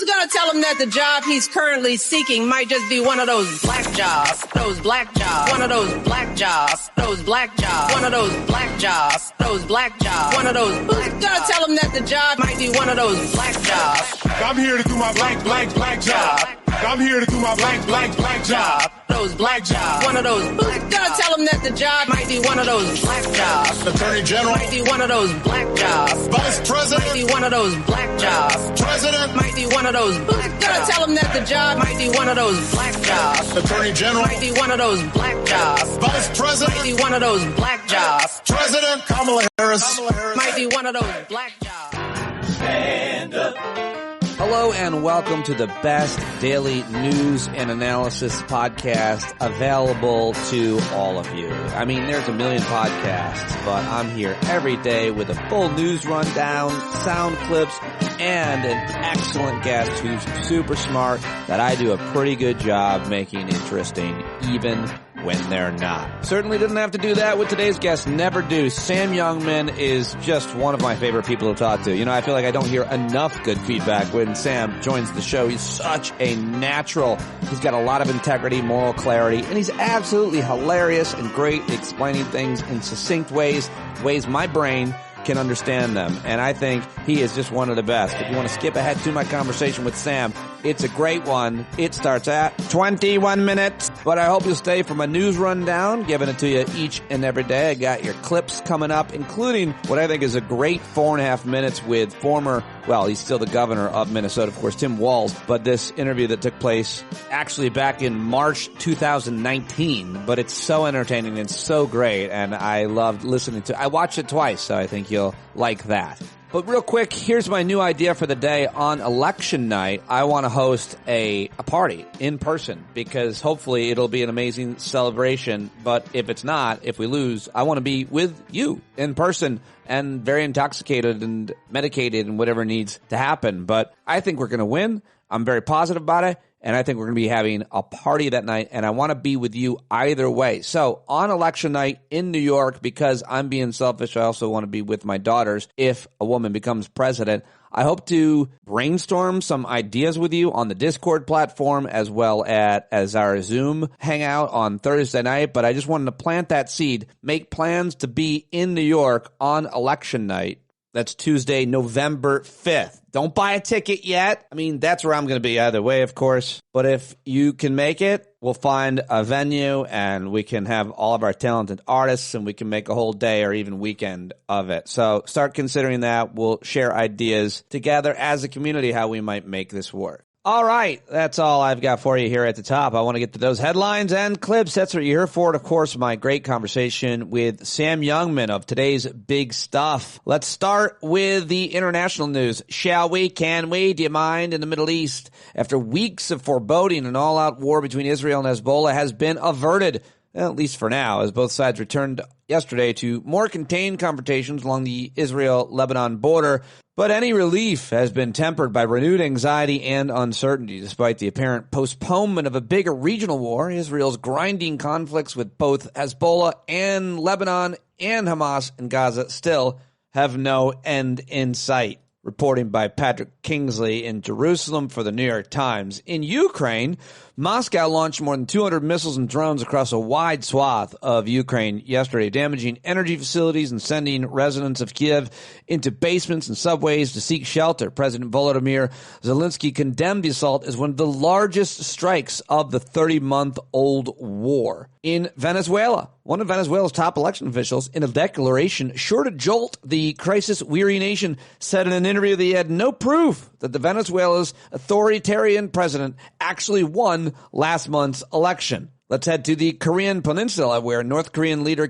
Who's gonna tell him that the job he's currently seeking might just be one of those black jobs, those black jobs, one of those black jobs, those black jobs, one of those black jobs, those black jobs, one of those. Who's gonna tell him that the job might be one of those black jobs? I'm here to do my black job. I'm here to do my black job. Those black jobs, one of those. Who's gonna tell him that the job might be one of those black jobs? Attorney General might be one of those black jobs. Vice President might be one of those black jobs. President might be one of those. Who's gonna tell him that the job might be one of those black jobs? Attorney General might be one of those black jobs. Vice President might be one of those black jobs. President Kamala Harris might be one of those black jobs. Stand up. Hello and welcome to the best daily news and analysis podcast available to all of you. I mean, there's a million podcasts, but I'm here every day with a full news rundown, sound clips, and an excellent guest who's super smart that I do a pretty good job making interesting, even when they're not. Certainly didn't have to do that with today's guest. Never do. Sam Youngman is just one of my favorite people to talk to. You know, I feel like I don't hear enough good feedback when Sam joins the show. He's such a natural. He's got a lot of integrity, moral clarity, and he's absolutely hilarious and great at explaining things in succinct ways my brain can understand them. And I think he is just one of the best. If you want to skip ahead to my conversation with Sam, it's a great one. It starts at 21 minutes. But I hope you'll stay for my news rundown, giving it to you each and every day. I got your clips coming up, including what I think is a great 4.5 minutes with he's still the governor of Minnesota, of course, Tim Walz. But this interview that took place actually back in March 2019. But it's so entertaining and so great. And I loved listening to it. I watched it twice, so I think you'll like that. But real quick, here's my new idea for the day. On election night, I want to host a party in person because hopefully it'll be an amazing celebration. But if it's not, if we lose, I want to be with you in person and very intoxicated and medicated and whatever needs to happen. But I think we're going to win. I'm very positive about it. And I think we're going to be having a party that night, and I want to be with you either way. So on election night in New York, because I'm being selfish, I also want to be with my daughters if a woman becomes president. I hope to brainstorm some ideas with you on the Discord platform as well as our Zoom hangout on Thursday night. But I just wanted to plant that seed, make plans to be in New York on election night. That's Tuesday, November 5th. Don't buy a ticket yet. I mean, that's where I'm going to be either way, of course. But if you can make it, we'll find a venue and we can have all of our talented artists and we can make a whole day or even weekend of it. So start considering that. We'll share ideas together as a community how we might make this work. All right, that's all I've got for you here at the top. I want to get to those headlines and clips. That's what you're here for. And, of course, my great conversation with Sam Youngman of today's Big Stuff. Let's start with the international news. Shall we? Can we? Do you mind? In the Middle East, after weeks of foreboding, an all-out war between Israel and Hezbollah has been averted, at least for now, as both sides returned yesterday to more contained confrontations along the Israel-Lebanon border. But any relief has been tempered by renewed anxiety and uncertainty. Despite the apparent postponement of a bigger regional war, Israel's grinding conflicts with both Hezbollah and Lebanon and Hamas in Gaza still have no end in sight. Reporting by Patrick Kingsley in Jerusalem for the New York Times. In Ukraine, Moscow launched more than 200 missiles and drones across a wide swath of Ukraine yesterday, damaging energy facilities and sending residents of Kiev into basements and subways to seek shelter. President Volodymyr Zelensky condemned the assault as one of the largest strikes of the 30-month-old war. In Venezuela, one of Venezuela's top election officials, in a declaration sure to jolt the crisis-weary nation, said in an interview that he had no proof that the Venezuela's authoritarian president actually won last month's election. Let's head to the Korean Peninsula, where North Korean leader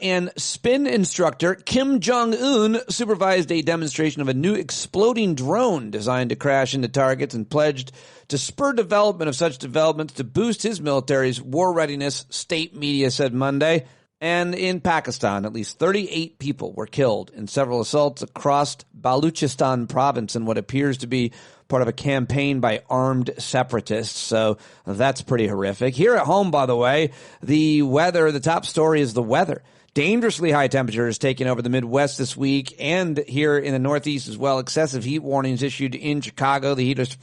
and spin instructor Kim Jong-un supervised a demonstration of a new exploding drone designed to crash into targets and pledged to spur development of such developments to boost his military's war readiness, state media said Monday. And in Pakistan, at least 38 people were killed in several assaults across Baluchistan province in what appears to be part of a campaign by armed separatists. So that's pretty horrific. Here at home, by the way, the top story is the weather. Dangerously high temperatures taking over the Midwest this week and here in the Northeast as well. Excessive heat warnings issued in Chicago. The heat is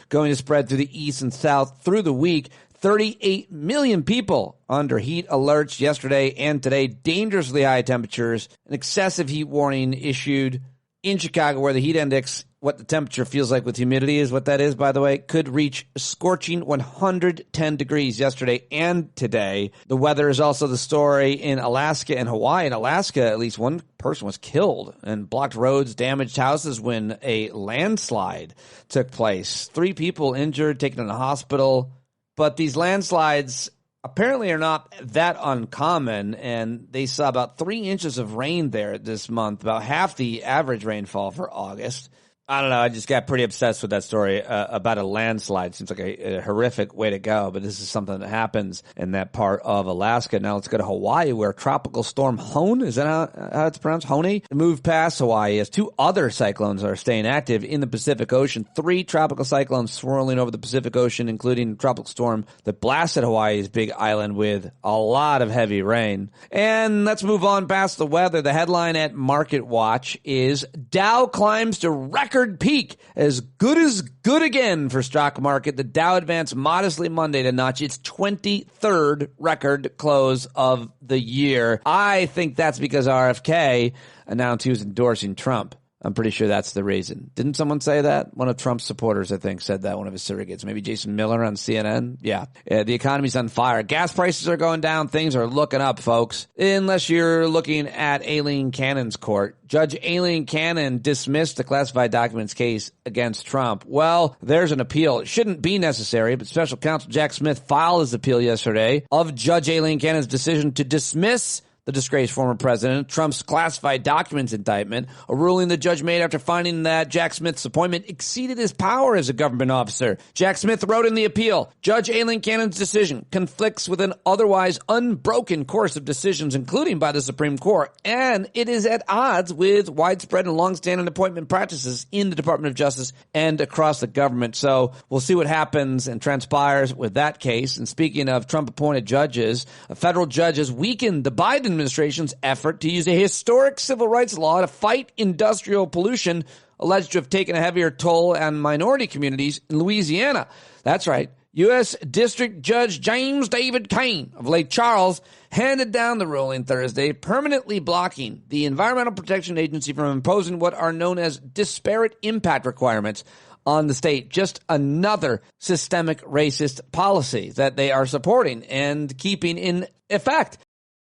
going to spread through the East and South through the week. 38 million people under heat alerts yesterday and today. Dangerously high temperatures. An excessive heat warning issued in Chicago where the heat index, what the temperature feels like with humidity is what that is, by the way, could reach scorching 110 degrees yesterday and today. The weather is also the story in Alaska and Hawaii. In Alaska, at least one person was killed and blocked roads, damaged houses when a landslide took place. 3 people injured, taken to the hospital. But these landslides apparently are not that uncommon, and they saw about 3 inches of rain there this month, about half the average rainfall for August. I don't know. I just got pretty obsessed with that story about a landslide. Seems like a horrific way to go, but this is something that happens in that part of Alaska. Now let's go to Hawaii, where Tropical Storm Hone, is that how it's pronounced? Hone? Moved past Hawaii as 2 other cyclones are staying active in the Pacific Ocean. 3 tropical cyclones swirling over the Pacific Ocean, including a tropical storm that blasted Hawaii's big island with a lot of heavy rain. And let's move on past the weather. The headline at Market Watch is Dow climbs to record peak, as good again for stock market. The Dow advanced modestly Monday to notch its 23rd record close of the year. I think that's because RFK announced he was endorsing Trump. I'm pretty sure that's the reason. Didn't someone say that? One of Trump's supporters, I think, said that, one of his surrogates. Maybe Jason Miller on CNN? Yeah. The economy's on fire. Gas prices are going down. Things are looking up, folks. Unless you're looking at Aileen Cannon's court. Judge Aileen Cannon dismissed the classified documents case against Trump. Well, there's an appeal. It shouldn't be necessary, but special counsel Jack Smith filed his appeal yesterday of Judge Aileen Cannon's decision to dismiss the disgraced former president, Trump's classified documents indictment, a ruling the judge made after finding that Jack Smith's appointment exceeded his power as a government officer. Jack Smith wrote in the appeal, Judge Aileen Cannon's decision conflicts with an otherwise unbroken course of decisions, including by the Supreme Court, and it is at odds with widespread and longstanding appointment practices in the Department of Justice and across the government. So we'll see what happens and transpires with that case. And speaking of Trump-appointed judges, a federal judge has weakened the Biden administration's effort to use a historic civil rights law to fight industrial pollution alleged to have taken a heavier toll on minority communities in Louisiana. That's right. U.S. District Judge James David Cain of Lake Charles handed down the ruling Thursday, permanently blocking the Environmental Protection Agency from imposing what are known as disparate impact requirements on the state. Just another systemic racist policy that they are supporting and keeping in effect.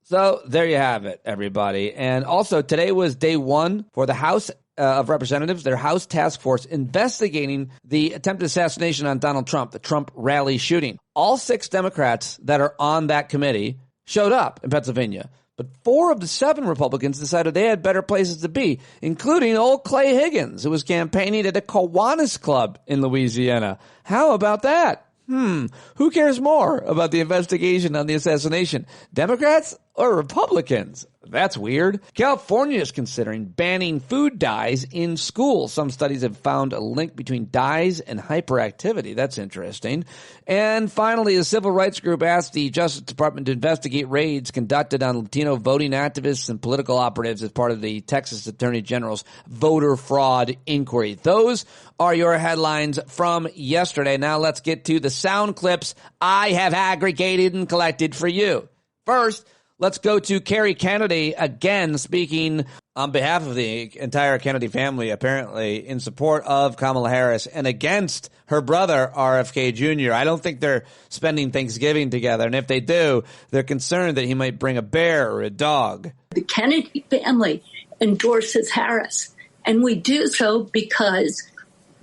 So there you have it, everybody. And also today was day 1 for the House of Representatives, their House task force investigating the attempted assassination on Donald Trump, the Trump rally shooting. All 6 Democrats that are on that committee showed up in Pennsylvania. But 4 of the 7 Republicans decided they had better places to be, including old Clay Higgins, who was campaigning at a Kiwanis Club in Louisiana. How about that? Who cares more about the investigation on the assassination? Democrats or Republicans? That's weird. California is considering banning food dyes in schools. Some studies have found a link between dyes and hyperactivity. That's interesting. And finally, a civil rights group asked the Justice Department to investigate raids conducted on Latino voting activists and political operatives as part of the Texas Attorney General's voter fraud inquiry. Those are your headlines from yesterday. Now let's get to the sound clips I have aggregated and collected for you. First, let's go to Kerry Kennedy again, speaking on behalf of the entire Kennedy family, apparently in support of Kamala Harris and against her brother, RFK Jr. I don't think they're spending Thanksgiving together. And if they do, they're concerned that he might bring a bear or a dog. The Kennedy family endorses Harris, and we do so because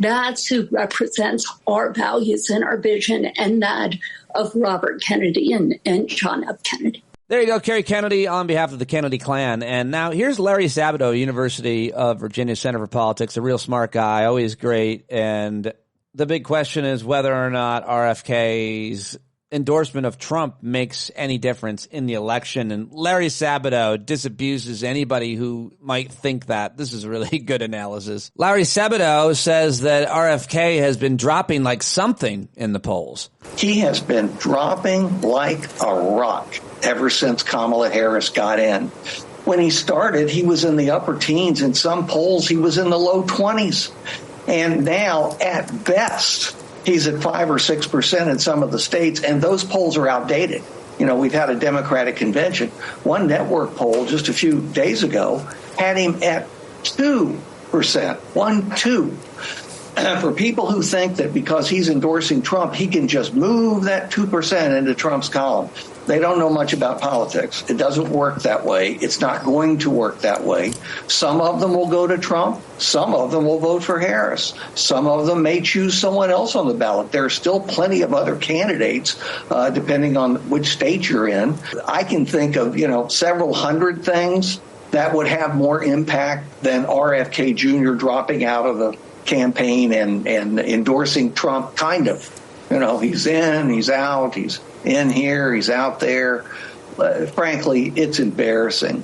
that's who represents our values and our vision and that of Robert Kennedy and John F. Kennedy. There you go, Kerry Kennedy on behalf of the Kennedy clan. And now here's Larry Sabato, University of Virginia Center for Politics, a real smart guy, always great. And the big question is whether or not RFK's endorsement of Trump makes any difference in the election. And Larry Sabato disabuses anybody who might think that. This is really good analysis. Larry Sabato says that RFK has been dropping like something in the polls. He has been dropping like a rock. ever since Kamala Harris got in. When he started, he was in the upper teens. In some polls, he was in the low 20s. And now, at best, he's at 5 or 6% in some of the states, and those polls are outdated. You know, we've had a Democratic convention. One network poll just a few days ago had him at 2%, 1, 2. For people who think that because he's endorsing Trump, he can just move that 2% into Trump's column, they don't know much about politics. It doesn't work that way. It's not going to work that way. Some of them will go to Trump. Some of them will vote for Harris. Some of them may choose someone else on the ballot. There are still plenty of other candidates, depending on which state you're in. I can think of, several hundred things that would have more impact than RFK Jr. dropping out of the campaign and endorsing Trump, kind of. He's in, he's out, he's in here, he's out there. Frankly, it's embarrassing.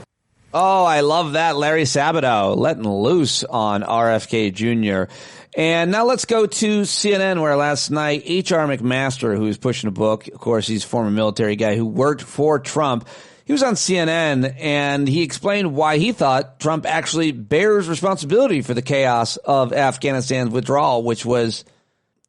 Oh, I love that. Larry Sabato letting loose on RFK Jr. And now let's go to CNN, where last night H.R. McMaster, who's pushing a book, of course, he's a former military guy who worked for Trump. He was on CNN, and he explained why he thought Trump actually bears responsibility for the chaos of Afghanistan's withdrawal, which was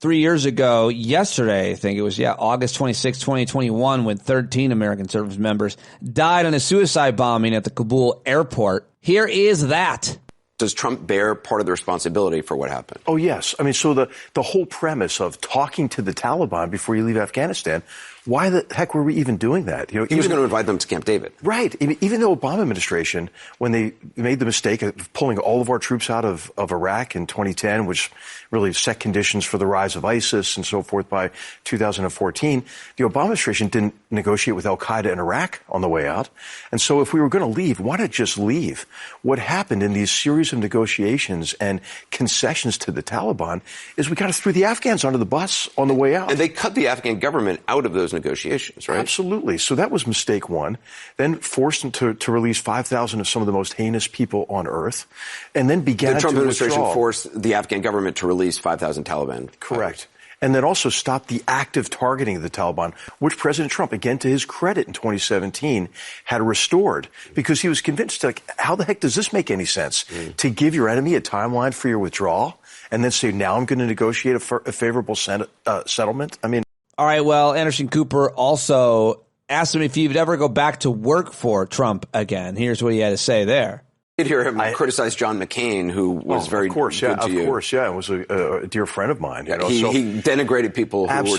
3 years ago yesterday. I think it was, August 26, 2021, when 13 American service members died in a suicide bombing at the Kabul airport. Here is that. Does Trump bear part of the responsibility for what happened? Oh, yes. I mean, so the whole premise of talking to the Taliban before you leave Afghanistan, why the heck were we even doing that? He was going to invite them to Camp David. Right. Even the Obama administration, when they made the mistake of pulling all of our troops out of Iraq in 2010, which really set conditions for the rise of ISIS and so forth by 2014, the Obama administration didn't negotiate with al-Qaeda in Iraq on the way out. And so if we were going to leave, why not just leave? What happened in these series of negotiations and concessions to the Taliban is we kind of threw the Afghans onto the bus on the way out. And they cut the Afghan government out of those negotiations, right? Absolutely. So that was mistake one. Then forced them to release 5,000 of some of the most heinous people on earth, and then began the Trump administration withdraw. forced the Afghan government to release 5,000 Taliban. Correct. And then also stopped the active targeting of the Taliban, which President Trump, again to his credit in 2017, had restored because he was convinced, how the heck does this make any sense? To give your enemy a timeline for your withdrawal and then say, now I'm going to negotiate a favorable settlement? I mean, all right, well, Anderson Cooper also asked him if he would ever go back to work for Trump again. Here's what he had to say there. I did hear him criticize John McCain, who was very good to you. Of course, yeah. It was a dear friend of mine. Yeah, he denigrated people who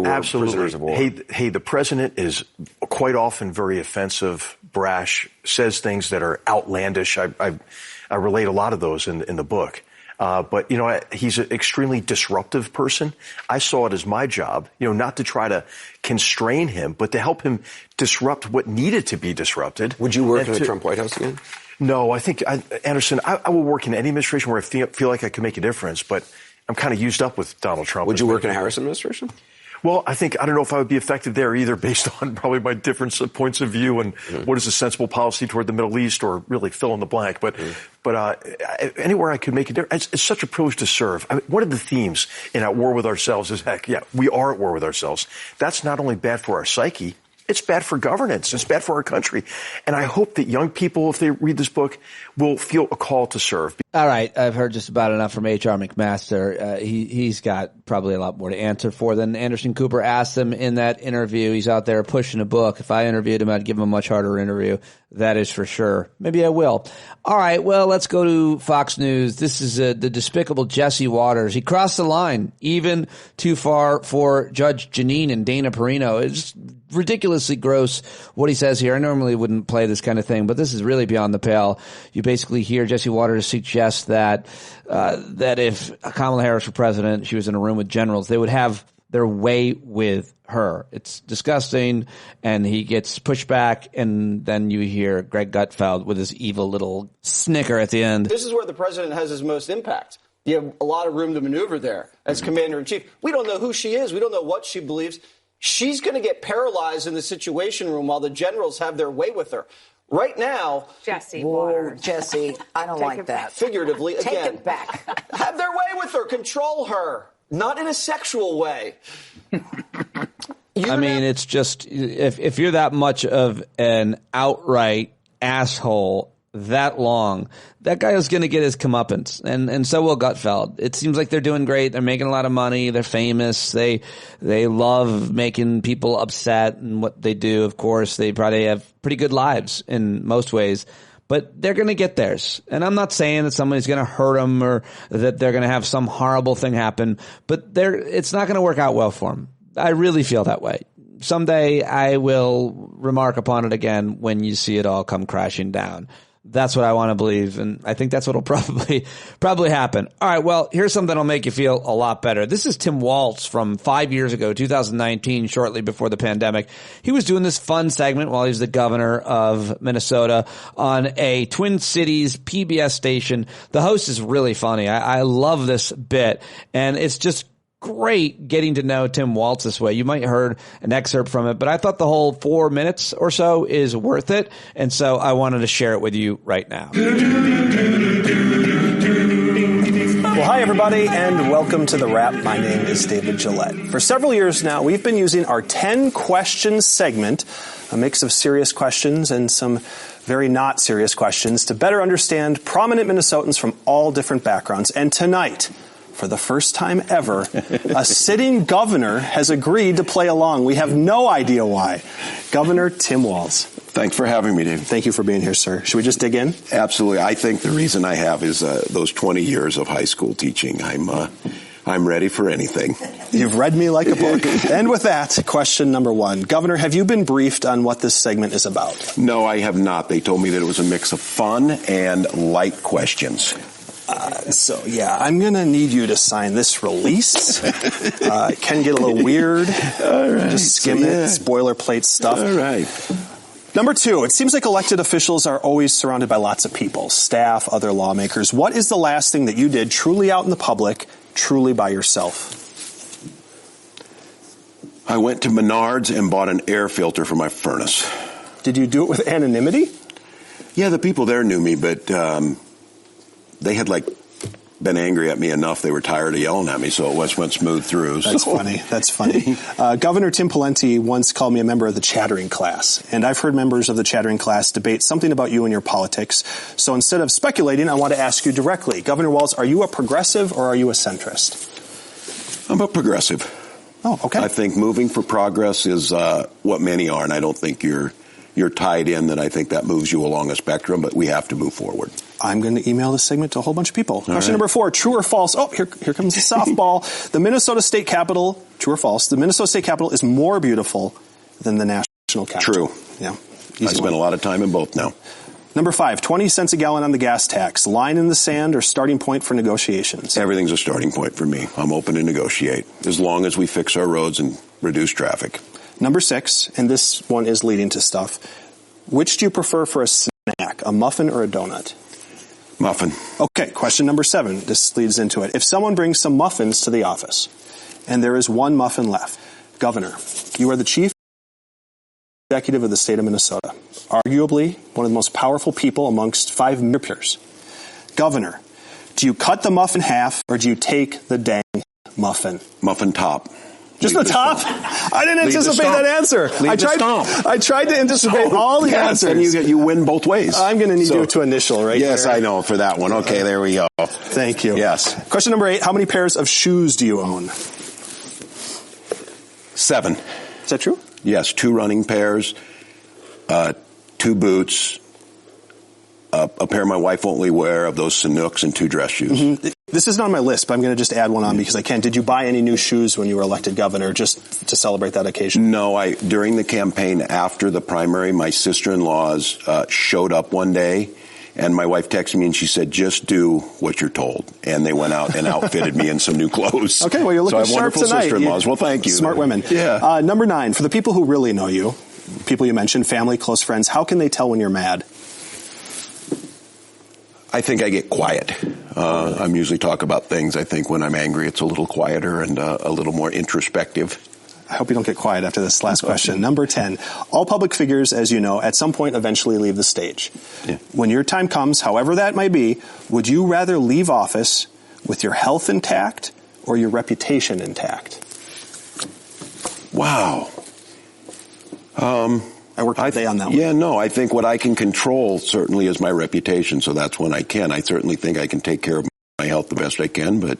were prisoners of war. Hey, the president is quite often very offensive, brash, says things that are outlandish. I relate a lot of those in the book. But, he's an extremely disruptive person. I saw it as my job, not to try to constrain him, but to help him disrupt what needed to be disrupted. Would you work in the Trump White House again? No, I think, Anderson, I will work in any administration where I feel like I can make a difference, but I'm kind of used up with Donald Trump. Would you work in a Harris administration? Well, I don't know if I would be effective there either, based on probably my different points of view and what is a sensible policy toward the Middle East, or really fill in the blank. But anywhere I could make a difference, it's such a privilege to serve. I mean, one of the themes in At War with Ourselves is, we are at war with ourselves. That's not only bad for our psyche, it's bad for governance. It's bad for our country. And I hope that young people, if they read this book, will feel a call to serve. All right. I've heard just about enough from H.R. McMaster. He's got probably a lot more to answer for than Anderson Cooper asked him in that interview. He's out there pushing a book. If I interviewed him, I'd give him a much harder interview. That is for sure. Maybe I will. All right. Well, let's go to Fox News. This is the despicable Jesse Waters. He crossed the line even too far for Judge Jeanine and Dana Perino. It's ridiculously gross what he says here. I normally wouldn't play this kind of thing, but this is really beyond the pale. You basically hear Jesse Waters suggest that if Kamala Harris were president, she was in a room with generals, they would have their way with her. It's disgusting, and he gets pushed back, and then you hear Greg Gutfeld with his evil little snicker at the end. This is where the president has his most impact. You have a lot of room to maneuver there as commander-in-chief. We don't know who she is. We don't know what she believes. She's going to get paralyzed in the Situation Room while the generals have their way with her. Right now, Jesse Waters. Jesse, I don't like that. Figuratively, again. Take it back. Have their way with her. Control her. Not in a sexual way. I mean, it's just, if you're that much of an outright asshole that long, that guy is going to get his comeuppance, and so will Gutfeld. It seems like they're doing great. They're making a lot of money. They're famous. They love making people upset and what they do. Of course, they probably have pretty good lives in most ways, but they're going to get theirs. And I'm not saying that somebody's going to hurt them or that they're going to have some horrible thing happen, but it's not going to work out well for them. I really feel that way. Someday I will remark upon it again when you see it all come crashing down. That's what I want to believe, and I think that's what will probably happen. All right, well, here's something that'll make you feel a lot better. This is Tim Walz from 5 years ago, 2019, shortly before the pandemic. He was doing this fun segment while he was the governor of Minnesota on a Twin Cities PBS station. The host is really funny. I love this bit, and it's just great getting to know Tim Walz this way. You might have heard an excerpt from it, but I thought the whole 4 minutes or so is worth it, and so I wanted to share it with you right now. Well, hi, everybody, and welcome to The Wrap. My name is David Gillette. For several years now, we've been using our 10 questions segment, a mix of serious questions and some very not serious questions, to better understand prominent Minnesotans from all different backgrounds. And tonight, for the first time ever, a sitting governor has agreed to play along. We have no idea why. Governor Tim Walz. Thanks for having me, Dave. Thank you for being here, sir. Should we just dig in? Absolutely. I think the reason I have is those 20 years of high school teaching. I'm ready for anything. You've read me like a book. And with that, question number one. Governor, have you been briefed on what this segment is about? No, I have not. They told me that it was a mix of fun and light questions. I'm going to need you to sign this release. It can get a little weird. All right. Just skim it, boilerplate stuff. All right. Number two, it seems like elected officials are always surrounded by lots of people, staff, other lawmakers. What is the last thing that you did truly out in the public, truly by yourself? I went to Menards and bought an air filter for my furnace. Did you do it with anonymity? Yeah, the people there knew me, but they had been angry at me enough. They were tired of yelling at me, so it went smooth through. That's funny. That's funny. Governor Tim Pawlenty once called me a member of the chattering class, and I've heard members of the chattering class debate something about you and your politics. So instead of speculating, I want to ask you directly. Governor Walz, are you a progressive or are you a centrist? I'm a progressive. Oh, okay. I think moving for progress is what many are, and I don't think you're tied in that. I think that moves you along a spectrum, but we have to move forward. I'm going to email this segment to a whole bunch of people. Question number 4, true or false? Oh, here comes the softball. The Minnesota State Capitol, true or false, the Minnesota State Capitol is more beautiful than the national capital. True. Yeah. I spent a lot of time in both now. Number 5, 20 cents a gallon on the gas tax. Line in the sand or starting point for negotiations? Everything's a starting point for me. I'm open to negotiate as long as we fix our roads and reduce traffic. Number 6, and this one is leading to stuff. Which do you prefer for a snack, a muffin or a donut? Muffin. Okay, question number 7. This leads into it. If someone brings some muffins to the office and there is one muffin left, Governor, you are the chief executive of the state of Minnesota, arguably one of the most powerful people amongst 5 peers. Governor, do you cut the muffin in half or do you take the dang muffin? Muffin top. Just the top? I didn't anticipate that answer. I tried to anticipate all the answers. And you win both ways. I'm going to need you to initial right Yes, there. I know for that one. Okay, there we go. Thank you. Yes. Question number 8. How many pairs of shoes do you own? 7. Is that true? Yes, 2 running pairs, 2 boots, a pair my wife won't wear of those Sanooks, and 2 dress shoes. Mm-hmm. This isn't on my list, but I'm going to just add one on because I can. Did you buy any new shoes when you were elected governor just to celebrate that occasion? No, during the campaign after the primary, my sister-in-laws showed up one day, and my wife texted me and she said, just do what you're told. And they went out and outfitted me in some new clothes. Okay, well, you're looking sharp tonight. So I have wonderful sister-in-laws. Well, thank you. Smart women. Yeah. Number 9, for the people who really know you, people you mentioned, family, close friends, how can they tell when you're mad? I think I get quiet. I usually talk about things. I think when I'm angry, it's a little quieter and a little more introspective. I hope you don't get quiet after this last question. Number 10, all public figures, as you know, at some point eventually leave the stage. Yeah. When your time comes, however that may be, would you rather leave office with your health intact or your reputation intact? Wow. I worked all day on that one. Yeah, no, I think what I can control certainly is my reputation, so that's when I can. I certainly think I can take care of my health the best I can, but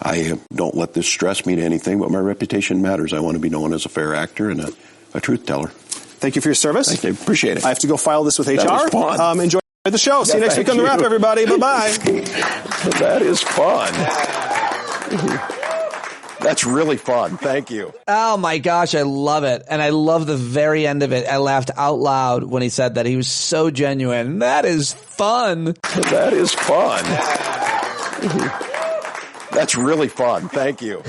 I don't let this stress me to anything, but my reputation matters. I want to be known as a fair actor and a truth teller. Thank you for your service. Thank you. Appreciate it. I have to go file this with HR. That was fun. Enjoy the show. See you next week on The Wrap, everybody. Bye-bye. That is fun. That's really fun. Thank you. Oh, my gosh. I love it. And I love the very end of it. I laughed out loud when he said that. He was so genuine. That is fun. That is fun. That's really fun. Thank you.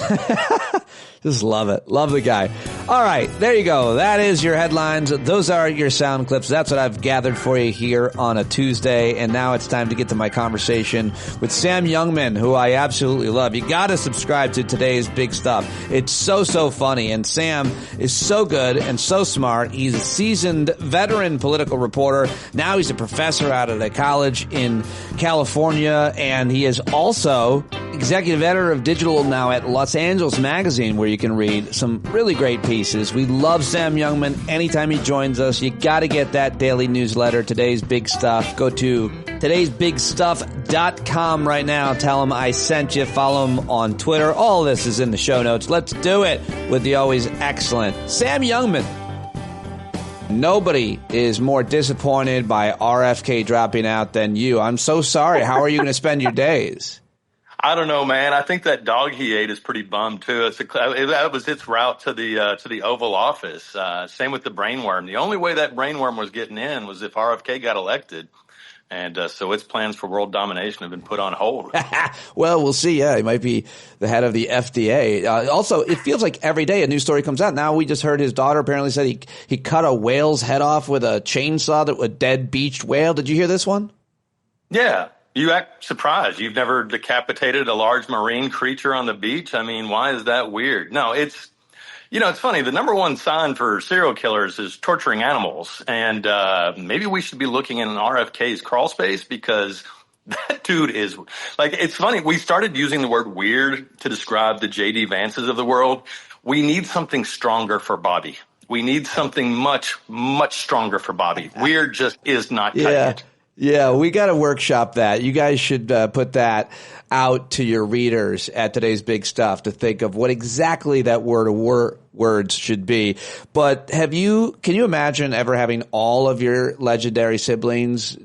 Just love it. Love the guy. All right. There you go. That is your headlines. Those are your sound clips. That's what I've gathered for you here on a Tuesday. And now it's time to get to my conversation with Sam Youngman, who I absolutely love. You got to subscribe to Today's Big Stuff. It's so funny. And Sam is so good and so smart. He's a seasoned veteran political reporter. Now he's a professor out at a college in California. And he is also executive editor of digital now at Los Angeles Magazine, where you can read some really great pieces. We love Sam Youngman. Anytime he joins us, you got to get that daily newsletter, Today's Big Stuff. Go to todaysbigstuff.com right now. Tell him I sent you. Follow him on Twitter. All this is in the show notes. Let's do it with the always excellent Sam Youngman. Nobody is more disappointed by RFK dropping out than you. I'm so sorry. How are you going to spend your days? I don't know, man. I think that dog he ate is pretty bummed too. That was its route to the Oval Office. Same with the brainworm. The only way that brainworm was getting in was if RFK got elected. And so its plans for world domination have been put on hold. Well, we'll see. Yeah, he might be the head of the FDA. Also, it feels like every day a new story comes out. Now we just heard his daughter apparently said he cut a whale's head off with a chainsaw, a dead beached whale. Did you hear this one? Yeah. You act surprised. You've never decapitated a large marine creature on the beach? I mean, why is that weird? No, it's funny. The number one sign for serial killers is torturing animals. And maybe we should be looking in RFK's crawl space, because that dude is like, it's funny. We started using the word weird to describe the J.D. Vances of the world. We need something stronger for Bobby. We need something much, much stronger for Bobby. Weird just is not cutting it. Yeah, we got to workshop that. You guys should put that out to your readers at Today's Big Stuff to think of what exactly that words should be. But can you imagine ever having all of your legendary siblings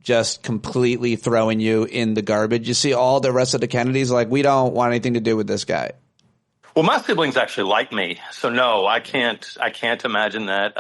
just completely throwing you in the garbage? You see all the rest of the Kennedys like, we don't want anything to do with this guy. Well, my siblings actually like me, so no, I can't imagine that.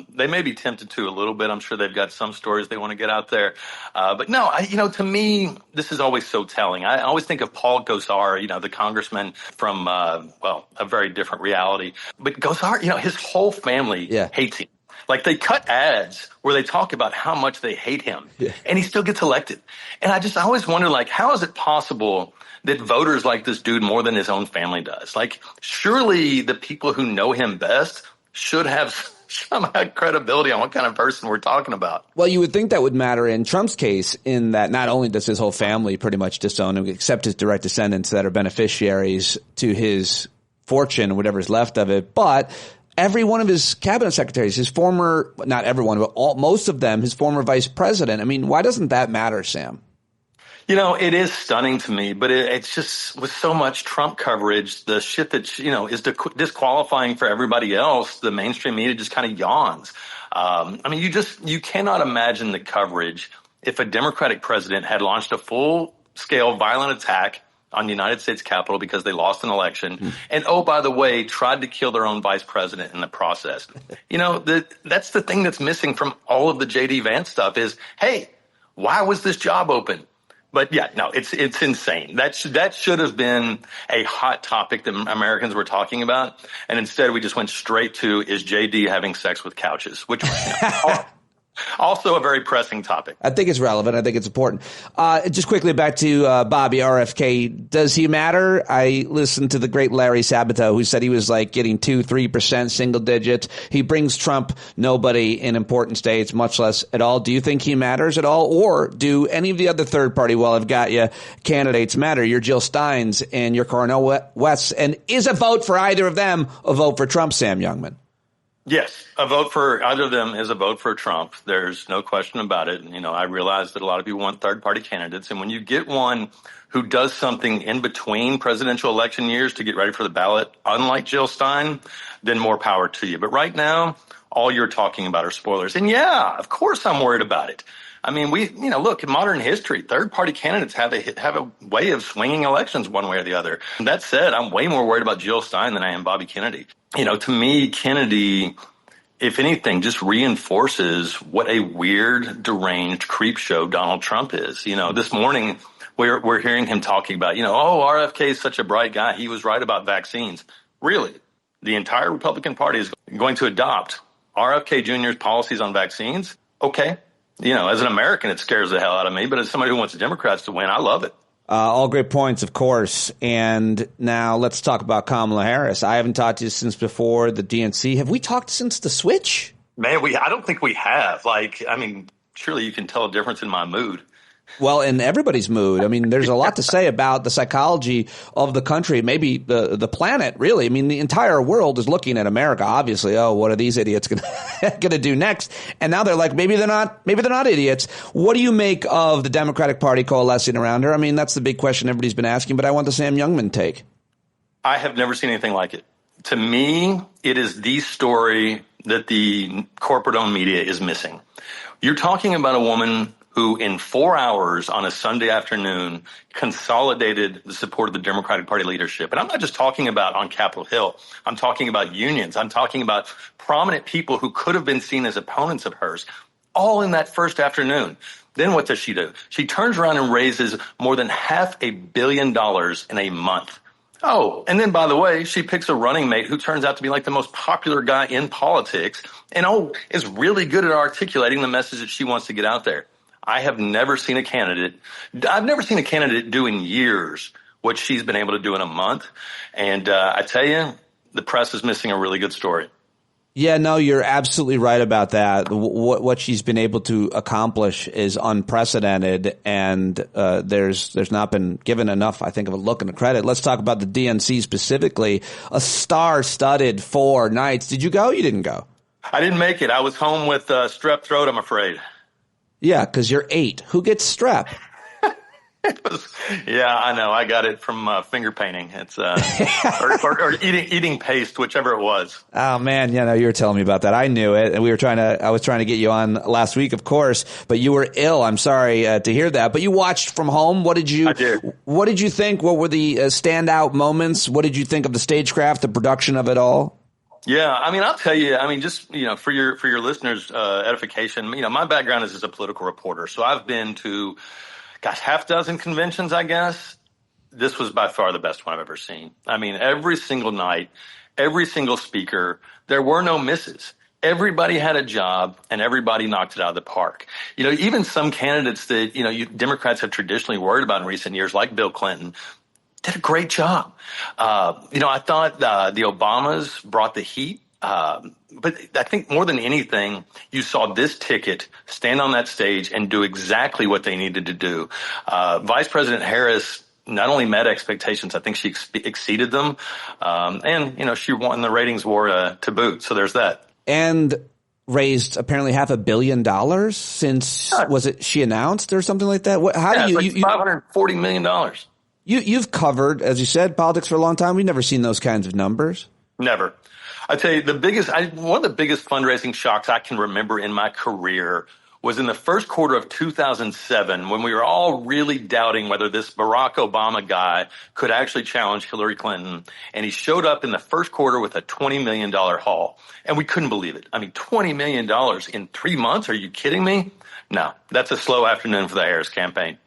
They may be tempted to a little bit. I'm sure they've got some stories they want to get out there. But no, to me, this is always so telling. I always think of Paul Gosar, the congressman from, a very different reality. But Gosar, his whole family hates him. Like, they cut ads where they talk about how much they hate him, and he still gets elected. And I always wonder, like, how is it possible that voters like this dude more than his own family does? Like, surely the people who know him best should have some credibility on what kind of person we're talking about. Well, you would think that would matter in Trump's case, in that not only does his whole family pretty much disown him, except his direct descendants that are beneficiaries to his fortune, whatever's left of it, but every one of his cabinet secretaries, his former, not everyone, but most of them, his former vice president. I mean, why doesn't that matter, Sam? It is stunning to me, but it's just with so much Trump coverage, the shit that, is disqualifying for everybody else, the mainstream media just kind of yawns. You cannot imagine the coverage if a Democratic president had launched a full-scale violent attack on the United States Capitol because they lost an election. And, oh, by the way, tried to kill their own vice president in the process. That's the thing that's missing from all of the J.D. Vance stuff is, hey, why was this job open? But yeah, no, it's insane. That should have been a hot topic that Americans were talking about. And instead we just went straight to, is JD having sex with couches? Which was also a very pressing topic. I think it's relevant. I think it's important. Just quickly back to Bobby RFK. Does he matter? I listened to the great Larry Sabato, who said he was like getting 2-3% single digits. He brings Trump nobody in important states, much less at all. Do you think he matters at all? Or do any of the other third party, well, I've got you, candidates matter? Your Jill Steins and your Cornel Wests. And is a vote for either of them a vote for Trump, Sam Youngman? Yes, a vote for either of them is a vote for Trump. There's no question about it. I realize that a lot of people want third-party candidates. And when you get one who does something in between presidential election years to get ready for the ballot, unlike Jill Stein, then more power to you. But right now, all you're talking about are spoilers. And yeah, of course I'm worried about it. I mean, look, in modern history, third-party candidates have a way of swinging elections one way or the other. That said, I'm way more worried about Jill Stein than I am Bobby Kennedy. To me, Kennedy, if anything, just reinforces what a weird, deranged creep show Donald Trump is. This morning we're hearing him talking about, RFK is such a bright guy. He was right about vaccines. Really? The entire Republican Party is going to adopt RFK Jr.'s policies on vaccines? Okay. As an American, it scares the hell out of me. But as somebody who wants the Democrats to win, I love it. All great points, of course. And now let's talk about Kamala Harris. I haven't talked to you since before the DNC. Have we talked since the switch? Man, I don't think we have. Surely you can tell a difference in my mood. Well, in everybody's mood. I mean, there's a lot to say about the psychology of the country, maybe the planet, really. I mean, the entire world is looking at America, obviously. Oh, what are these idiots going to do next? And now they're like, maybe they're not idiots. What do you make of the Democratic Party coalescing around her? I mean, that's the big question everybody's been asking, but I want the Sam Youngman take. I have never seen anything like it. To me, it is the story that the corporate-owned media is missing. You're talking about a woman who in 4 hours on a Sunday afternoon consolidated the support of the Democratic Party leadership. And I'm not just talking about on Capitol Hill. I'm talking about unions. I'm talking about prominent people who could have been seen as opponents of hers, all in that first afternoon. Then what does she do? She turns around and raises more than $500 million in a month. Oh, and then, by the way, she picks a running mate who turns out to be like the most popular guy in politics and, is really good at articulating the message that she wants to get out there. I've never seen a candidate do in years what she's been able to do in a month. And I tell you, the press is missing a really good story. Yeah, no, you're absolutely right about that. What she's been able to accomplish is unprecedented, and there's not been given enough, I think, of a look and a credit. Let's talk about the DNC specifically. A star-studded 4 nights. Did you go? You didn't go. I didn't make it. I was home with strep throat, I'm afraid. Yeah, because you're 8. Who gets strep? Yeah, I know. I got it from finger painting. It's or eating paste, whichever it was. Oh man, yeah, no, you were telling me about that. I knew it, and I was trying to get you on last week, of course, but you were ill. I'm sorry to hear that. But you watched from home. I did. What did you think? What were the standout moments? What did you think of the stagecraft, the production of it all? Yeah, I mean, I'll tell you, just, for your listeners' edification, my background is as a political reporter. So I've been to, half dozen conventions, I guess. This was by far the best one I've ever seen. I mean, every single night, every single speaker, there were no misses. Everybody had a job and everybody knocked it out of the park. Even some candidates that, Democrats have traditionally worried about in recent years, like Bill Clinton, did a great job. I thought the Obamas brought the heat. But I think more than anything, you saw this ticket stand on that stage and do exactly what they needed to do. Vice President Harris not only met expectations, I think she exceeded them. And she won the ratings war to boot. So there's that. And raised apparently $500 million since, was it she announced or something like that? It's $540 million. You've covered, as you said, politics for a long time. We've never seen those kinds of numbers. Never. I tell you, one of the biggest fundraising shocks I can remember in my career was in the first quarter of 2007 when we were all really doubting whether this Barack Obama guy could actually challenge Hillary Clinton. And he showed up in the first quarter with a $20 million haul. And we couldn't believe it. I mean, $20 million in 3 months? Are you kidding me? No, that's a slow afternoon for the Harris campaign.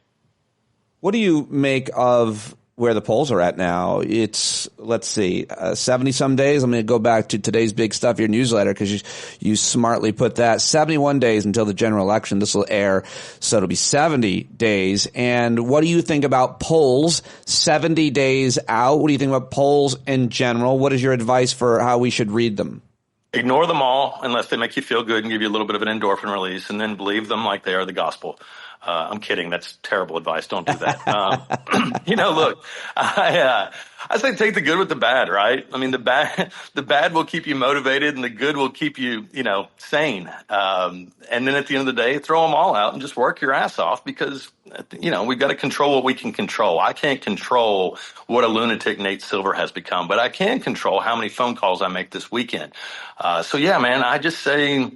What do you make of where the polls are at now? It's, 70-some days. I'm going to go back to today's big stuff, your newsletter, because you smartly put that. 71 days until the general election. This will air, so it'll be 70 days. And what do you think about polls 70 days out? What do you think about polls in general? What is your advice for how we should read them? Ignore them all unless they make you feel good and give you a little bit of an endorphin release, and then believe them like they are the gospel. I'm kidding. That's terrible advice. Don't do that. Look, I say take the good with the bad, right? I mean, the bad will keep you motivated and the good will keep you, sane. And then at the end of the day, throw them all out and just work your ass off because, we've got to control what we can control. I can't control what a lunatic Nate Silver has become, but I can control how many phone calls I make this weekend. So yeah, man, I just say,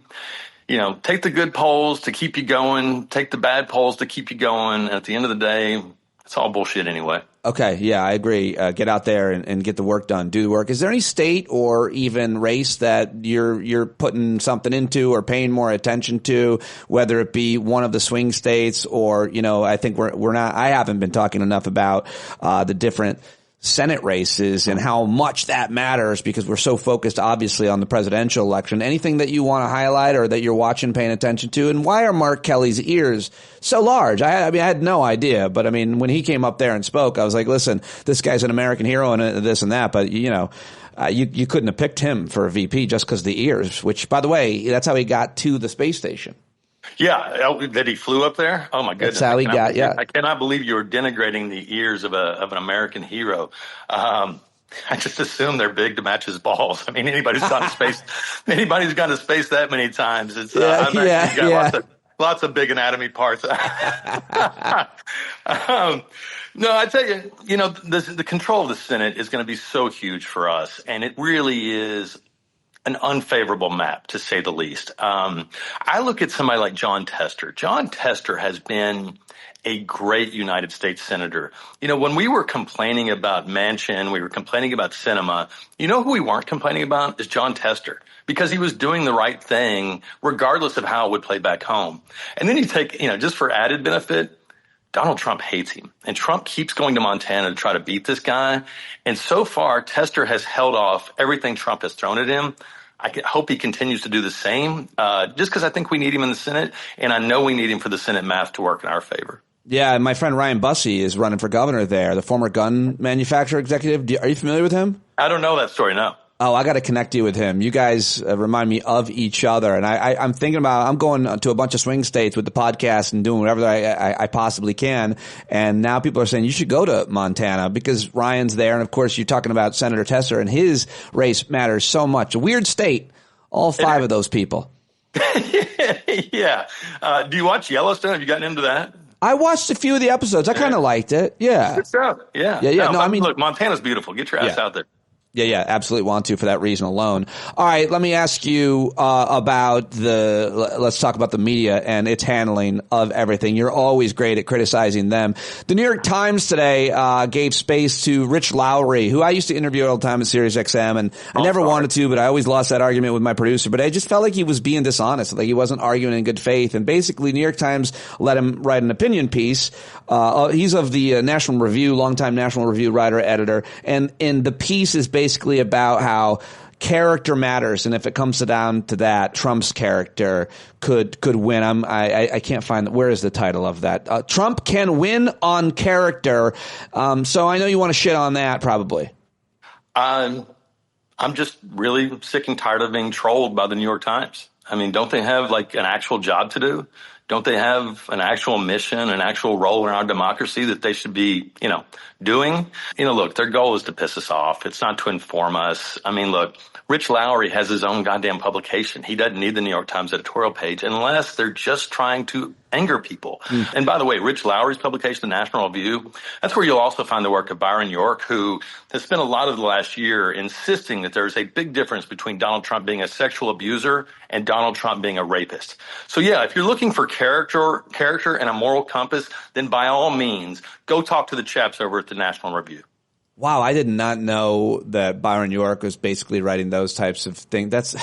take the good polls to keep you going, take the bad polls to keep you going. And at the end of the day, it's all bullshit anyway. Okay, yeah, I agree. Get out there and get the work done. Do the work. Is there any state or even race that you're putting something into or paying more attention to, whether it be one of the swing states or, I think we're not – I haven't been talking enough about the different – Senate races and how much that matters because we're so focused obviously on the presidential election. Anything that you want to highlight or that you're watching, paying attention to? And why are Mark Kelly's ears so large? I had no idea, but I mean, when he came up there and spoke, I was like, listen, this guy's an American hero and this and that, but you couldn't have picked him for a VP just because the ears, which by the way, that's how he got to the space station. Yeah, that he flew up there. Oh my goodness! That's how he got. Yeah, I cannot believe you were denigrating the ears of an American hero. I just assume they're big to match his balls. I mean, anybody's gone to space that many times. It's I've actually got lots of big anatomy parts. No, I tell you, the control of the Senate is going to be so huge for us, and it really is an unfavorable map, to say the least. I look at somebody like John Tester. John Tester has been a great United States senator. When we were complaining about Manchin, we were complaining about Sinema, who we weren't complaining about is John Tester, because he was doing the right thing regardless of how it would play back home. And then you take, just for added benefit, Donald Trump hates him, and Trump keeps going to Montana to try to beat this guy. And so far, Tester has held off everything Trump has thrown at him. I hope he continues to do the same, just because I think we need him in the Senate, and I know we need him for the Senate math to work in our favor. Yeah, my friend Ryan Bussey is running for governor there, the former gun manufacturer executive. Are you familiar with him? I don't know that story, no. Oh, I got to connect you with him. You guys remind me of each other. And I'm thinking about, I'm going to a bunch of swing states with the podcast and doing whatever I possibly can. And now people are saying you should go to Montana because Ryan's there. And of course, you're talking about Senator Tester and his race matters so much. A weird state, all five of those people. Yeah. Do you watch Yellowstone? Have you gotten into that? I watched a few of the episodes. I kind of liked it. Yeah. Good stuff. Yeah. Yeah. No, look, Montana's beautiful. Get your ass out there. Yeah, absolutely want to for that reason alone. All right, let me ask you about let's talk about the media and its handling of everything. You're always great at criticizing them. The New York Times today gave space to Rich Lowry, who I used to interview all the time at SiriusXM, and I never wanted to, but I always lost that argument with my producer. But I just felt like he was being dishonest, like he wasn't arguing in good faith. And basically, New York Times let him write an opinion piece. He's of the National Review, longtime National Review writer, editor, and the piece is basically about how character matters, and if it comes down to that, Trump's character could win. I can't find where is the title of that. Trump can win on character. So I know you want to shit on that, probably. I'm just really sick and tired of being trolled by the New York Times. I mean, don't they have like an actual job to do? Don't they have an actual mission, an actual role in our democracy that they should be, doing? Look, their goal is to piss us off. It's not to inform us. I mean, look, Rich Lowry has his own goddamn publication. He doesn't need the New York Times editorial page unless they're just trying to anger people. And by the way, Rich Lowry's publication, The National Review, that's where you'll also find the work of Byron York, who has spent a lot of the last year insisting that there's a big difference between Donald Trump being a sexual abuser and Donald Trump being a rapist. So yeah, if you're looking for character and a moral compass, then by all means, go talk to the chaps over at The National Review. Wow, I did not know that Byron York was basically writing those types of things.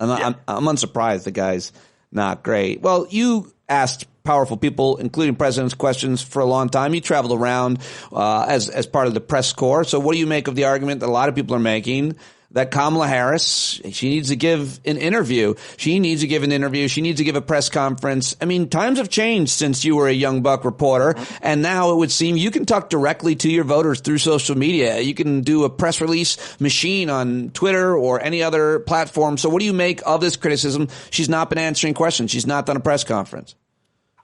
I'm unsurprised the guy's not great. Well, you asked powerful people, including presidents, questions for a long time. You traveled around as part of the press corps. So what do you make of the argument that a lot of people are making that Kamala Harris, she needs to give an interview. She needs to give a press conference. I mean, times have changed since you were a young buck reporter. And now it would seem you can talk directly to your voters through social media. You can do a press release machine on Twitter or any other platform. So what do you make of this criticism? She's not been answering questions. She's not done a press conference.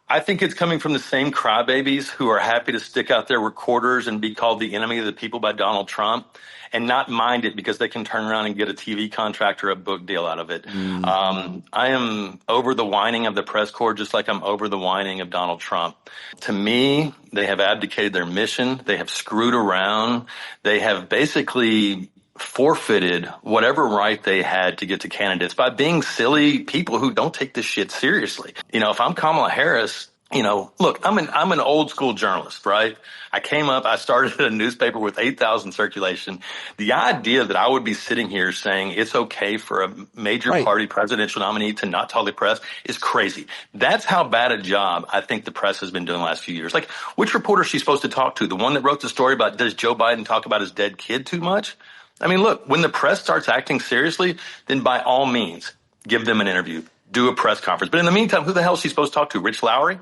I think it's coming from the same crybabies who are happy to stick out their recorders and be called the enemy of the people by Donald Trump and not mind it because they can turn around and get a TV contract or a book deal out of it. I am over the whining of the press corps just like I'm over the whining of Donald Trump. To me, they have abdicated their mission. They have screwed around. They have basically forfeited whatever right they had to get to candidates by being silly people who don't take this shit seriously. You know, if I'm Kamala Harris, you know, look, I'm an old school journalist, right? I came up, I started a newspaper with 8,000 circulation. The idea that I would be sitting here saying it's okay for a major party presidential nominee to not tell the press is crazy. That's how bad a job I think the press has been doing the last few years. Like, which reporter is she supposed to talk to? The one that wrote the story about does Joe Biden talk about his dead kid too much? I mean, look, when the press starts acting seriously, then by all means, give them an interview, do a press conference. But in the meantime, who the hell is she supposed to talk to? Rich Lowry?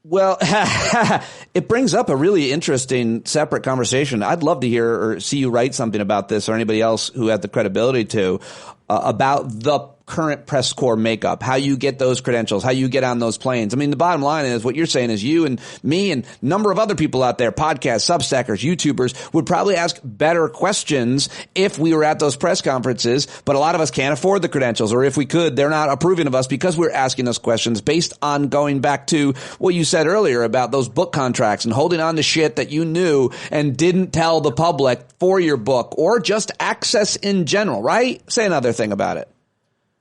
Well, it brings up a really interesting separate conversation. I'd love to hear or see you write something about this or anybody else who had the credibility to about the current press corps makeup, how you get those credentials, how you get on those planes. I mean, the bottom line is what you're saying is you and me and a number of other people out there, podcasts, Substackers, YouTubers, would probably ask better questions if we were at those press conferences. But a lot of us can't afford the credentials, or if we could, they're not approving of us because we're asking those questions based on going back to what you said earlier about those book contracts and holding on to shit that you knew and didn't tell the public for your book or just access in general, right? Say another thing about it.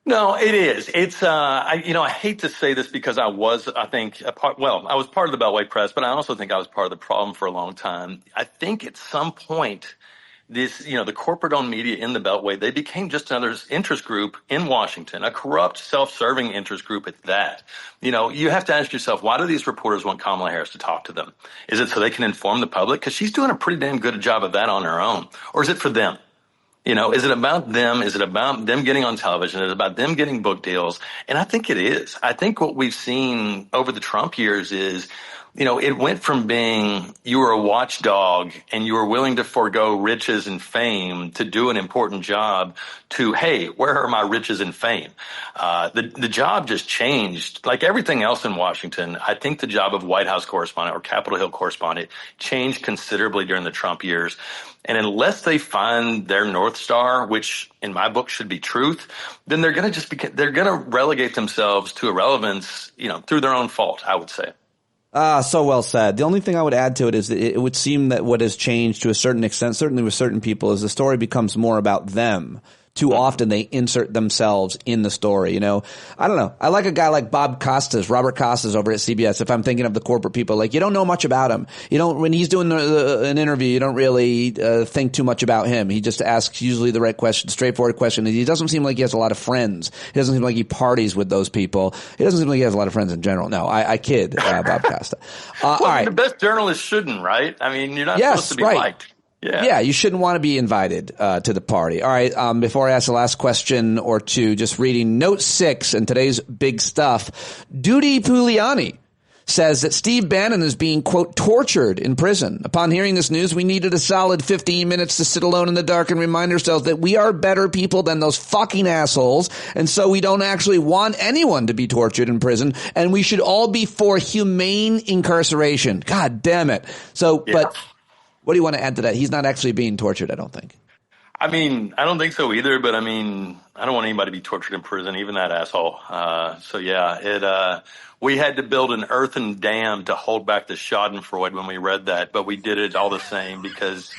No, it is. It's, I hate to say this because I was part of the Beltway press, but I also think I was part of the problem for a long time. I think at some point, the corporate-owned media in the Beltway, they became just another interest group in Washington, a corrupt, self-serving interest group at that. You know, you have to ask yourself, why do these reporters want Kamala Harris to talk to them? Is it so they can inform the public? Because she's doing a pretty damn good job of that on her own. Or is it for them? You know, is it about them? Is it about them getting on television? Is it about them getting book deals? And I think it is. I think what we've seen over the Trump years is, you know, it went from being you were a watchdog and you were willing to forego riches and fame to do an important job to, hey, where are my riches and fame? The job just changed. Like everything else in Washington, I think the job of White House correspondent or Capitol Hill correspondent changed considerably during the Trump years. And unless they find their North Star, which in my book should be truth, then they're going to they're going to relegate themselves to irrelevance, you know, through their own fault, I would say. So well said. The only thing I would add to it is that it would seem that what has changed to a certain extent, certainly with certain people, is the story becomes more about them. Too often they insert themselves in the story, you know. I don't know. I like a guy like Robert Costas over at CBS. If I'm thinking of the corporate people, like you don't know much about him. You don't, when he's doing an interview, you don't really think too much about him. He just asks usually the right question, straightforward question. He doesn't seem like he has a lot of friends. He doesn't seem like he parties with those people. He doesn't seem like he has a lot of friends in general. No, I kid, Bob Costa. Well, all right. The best journalists shouldn't, right? I mean, you're not supposed to be liked. Yeah, you shouldn't want to be invited to the party. All right, before I ask the last question or two, just reading note 6 in today's big stuff. Duty Pugliani says that Steve Bannon is being, quote, tortured in prison. Upon hearing this news, we needed a solid 15 minutes to sit alone in the dark and remind ourselves that we are better people than those fucking assholes, and so we don't actually want anyone to be tortured in prison, and we should all be for humane incarceration. God damn it. So, yeah. But what do you want to add to that? He's not actually being tortured, I don't think. I mean, I don't think so either, but I mean, I don't want anybody to be tortured in prison, even that asshole. We had to build an earthen dam to hold back the schadenfreude when we read that, but we did it all the same because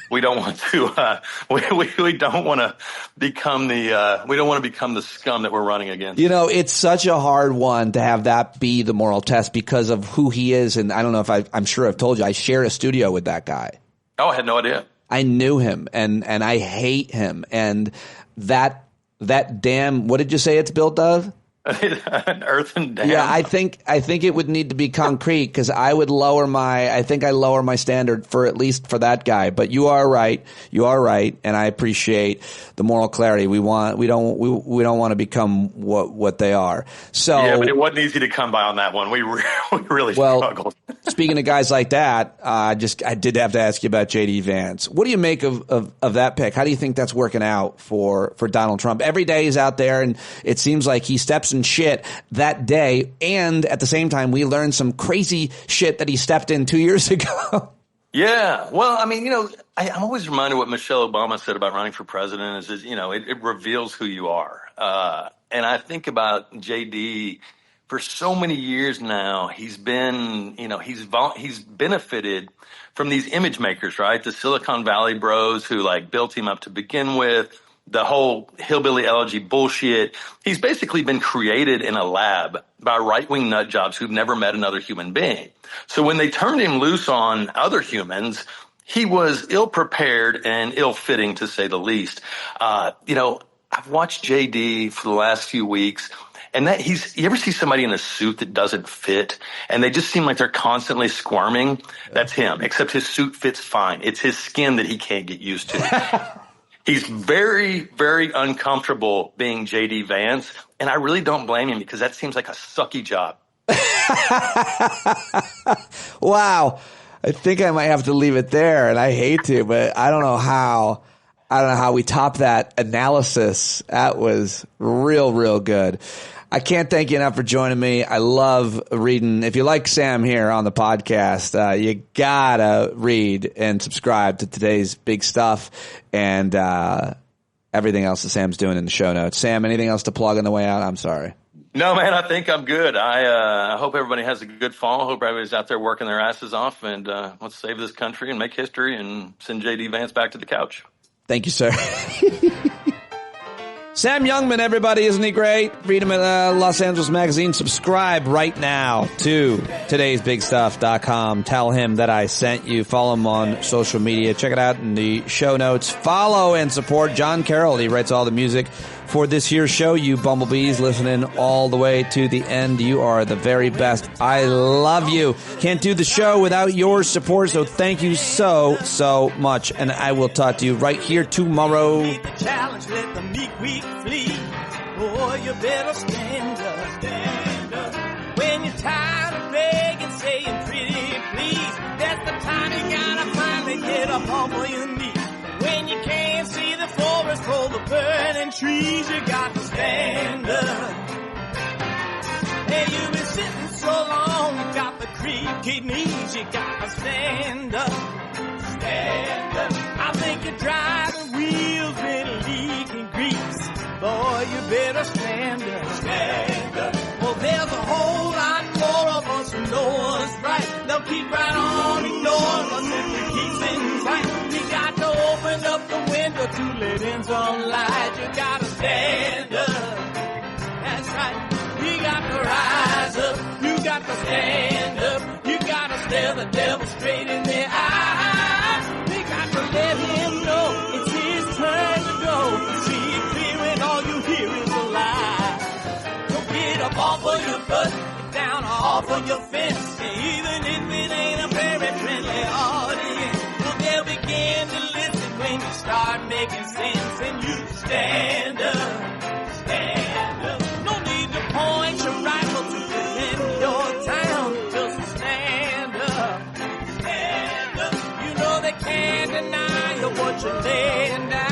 we don't want to, we don't want to become the scum that we're running against. You know, it's such a hard one to have that be the moral test because of who he is. And I don't know if I'm sure I've told you, I shared a studio with that guy. Oh, I had no idea. I knew him and I hate him. And that dam, what did you say it's built of? An earthen dam. Yeah, I think it would need to be concrete because I lower my standard for at least for that guy. But you are right, and I appreciate the moral clarity. We don't want to become what they are. So yeah, but it wasn't easy to come by on that one. We really struggled. Speaking of guys like that, I did have to ask you about J.D. Vance. What do you make of that pick? How do you think that's working out for Donald Trump? Every day he's out there, and it seems like he steps important shit that day. And at the same time, we learned some crazy shit that he stepped in 2 years ago. Yeah. Well, I mean, I'm always reminded what Michelle Obama said about running for president is it reveals who you are. And I think about JD for so many years now. He's been, he's benefited from these image makers, right? The Silicon Valley bros who built him up to begin with, the whole hillbilly elegy bullshit. He's basically been created in a lab by right-wing nut jobs who've never met another human being. So when they turned him loose on other humans, he was ill-prepared and ill-fitting, to say the least. I've watched JD for the last few weeks, and you ever see somebody in a suit that doesn't fit, and they just seem like they're constantly squirming? That's him, except his suit fits fine. It's his skin that he can't get used to. He's very, very uncomfortable being JD Vance, and I really don't blame him because that seems like a sucky job. Wow. I think I might have to leave it there, and I hate to, but I don't know how we top that analysis. That was real, real good. I can't thank you enough for joining me. I love reading. If you like Sam here on the podcast, you gotta read and subscribe to today's big stuff and everything else that Sam's doing in the show notes. Sam, anything else to plug on the way out? I'm sorry. No, man, I think I'm good. I hope everybody has a good fall. I hope everybody's out there working their asses off, and let's save this country and make history and send JD Vance back to the couch. Thank you, sir. Sam Youngman, everybody, isn't he great? Read him at Los Angeles Magazine. Subscribe right now to todaysbigstuff.com. Tell him that I sent you. Follow him on social media. Check it out in the show notes. Follow and support John Carroll. He writes all the music for this here show. You bumblebees listening all the way to the end. You are the very best. I love you. Can't do the show without your support, so thank you so, so much. And I will talk to you right here tomorrow. Boy, you better stand up, stand up. When you're tired of begging, saying pretty please, that's the time you gotta finally get up on your knees. When you can't see the forest for the burning trees, you got to stand up. Hey, you've been sitting so long, you got the creaky knees, you got to stand up, stand up. I think you're driving wheels with leaking grease. Boy, you better stand up, stand up. Well, there's a whole lot more of us who know what's right. They'll keep right on ignoring us if we keep sitting tight. We got to open up the window to let in some light. You gotta stand up, that's right. We got to rise up, you got to stand up. You gotta stare the devil straight in the eye. We got to let him know it's his turn to go. See, all you hear is a lie. Don't get up off of your butt, get down off of your fence. Even if it ain't a very friendly audience, well, they'll begin to listen when you start making sense. And you stand up, stand up. No need to point your rifle to defend your town. Just stand up, stand up. You know they can't deny you what you're laying down.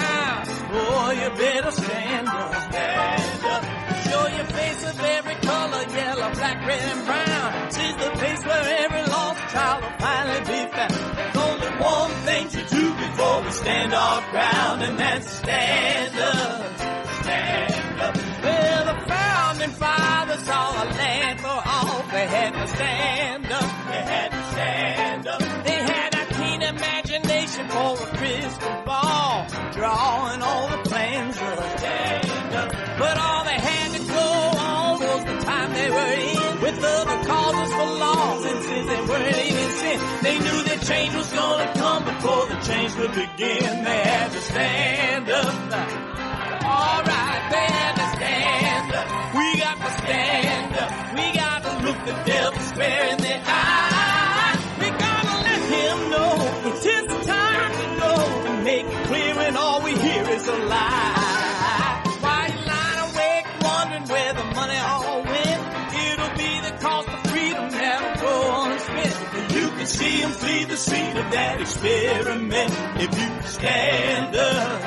Boy, you better stand up, stand up. Show your face of every color, yellow, black, red, and brown. She's the place where every lost child will finally be found. There's only one thing to do before we stand our ground, and that's stand up, stand up. Well, the founding fathers saw a land for all. They had to stand up, they had to stand up. They had a keen imagination for a crystal ball, drawing all the plans of a stand up. But all they had to go on was the time they were in, with other causes for laws, and since they weren't even sin, they knew that change was gonna come before the change could begin. They had to stand up. All right, they had to stand up. We got to stand up. We got to look the devil square in the eye. We gotta let him know it's his time to go, and make it clear when all we hear is a lie. Why you lying awake wondering where the money all went? It'll be the cost of freedom that'll go unspent. You can see him flee the scene of that experiment if you stand up.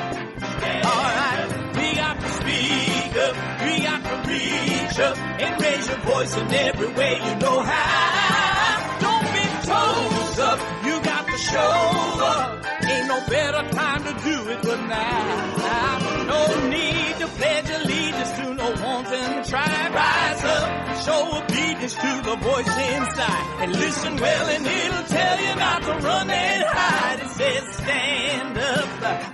All right, we got to speak up, we got to reach up, and raise your voice in every way you know how. Don't be toes up, you got to show up. Ain't no better time to do it but now. No need to pledge allegiance to no wanton tribe. Rise up, show obedience to the voice inside, and listen well and it'll tell you not to run and hide. It says stand up